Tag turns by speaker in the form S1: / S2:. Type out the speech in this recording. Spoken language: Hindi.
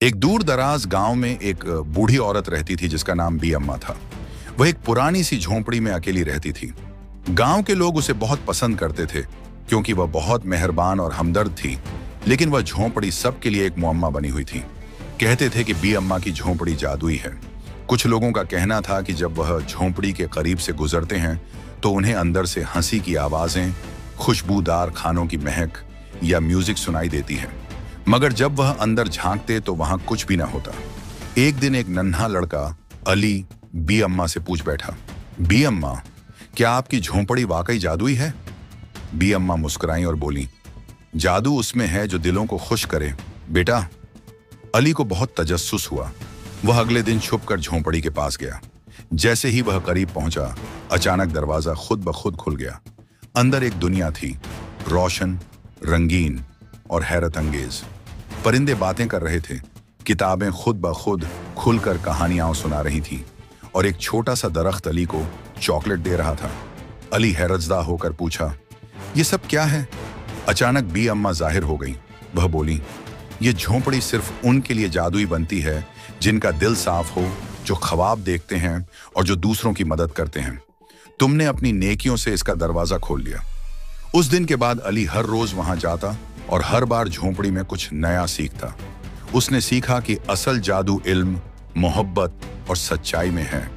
S1: एक दूर दराज गांव में एक बूढ़ी औरत रहती थी जिसका नाम बी अम्मा था। वह एक पुरानी सी झोंपड़ी में अकेली रहती थी। गांव के लोग उसे बहुत पसंद करते थे क्योंकि वह बहुत मेहरबान और हमदर्द थी। लेकिन वह झोंपड़ी सबके लिए एक मुअम्मा बनी हुई थी। कहते थे कि बी अम्मा की झोंपड़ी जादुई है। कुछ लोगों का कहना था कि जब वह झोंपड़ी के करीब से गुजरते हैं तो उन्हें अंदर से हंसी की आवाजें, खुशबूदार खानों की महक या म्यूजिक सुनाई देती है। मगर जब वह अंदर झांकते तो वहां कुछ भी न होता। एक दिन एक नन्हा लड़का अली बी अम्मा से पूछ बैठा, बी अम्मा, क्या आपकी झोंपड़ी वाकई जादुई है? बी अम्मा मुस्कुराई और बोली, जादू उसमें है जो दिलों को खुश करे बेटा। अली को बहुत तजस्सुस हुआ। वह अगले दिन छुपकर झोंपड़ी के पास गया। जैसे ही वह करीब पहुंचा, अचानक दरवाजा खुद ब खुद खुल गया। अंदर एक दुनिया थी, रोशन, रंगीन और हैरत अंगेज। परिंदे बातें कर रहे थे, किताबें खुद ब खुद खुलकर कहानियां सुना रही थी और एक छोटा सा दरख्त अली को चॉकलेट दे रहा था। अली हैरतज़दा होकर पूछा, ये सब क्या है? अचानक बी अम्मा जाहिर हो गई। वह बोली, ये झोंपड़ी सिर्फ उनके लिए जादुई बनती है जिनका दिल साफ हो, जो ख्वाब देखते हैं और जो दूसरों की मदद करते हैं। तुमने अपनी नेकियों से इसका दरवाजा खोल लिया। उस दिन के बाद अली हर रोज वहां जाता और हर बार झोंपड़ी में कुछ नया सीखता। उसने सीखा कि असल जादू इल्म, मोहब्बत और सच्चाई में है।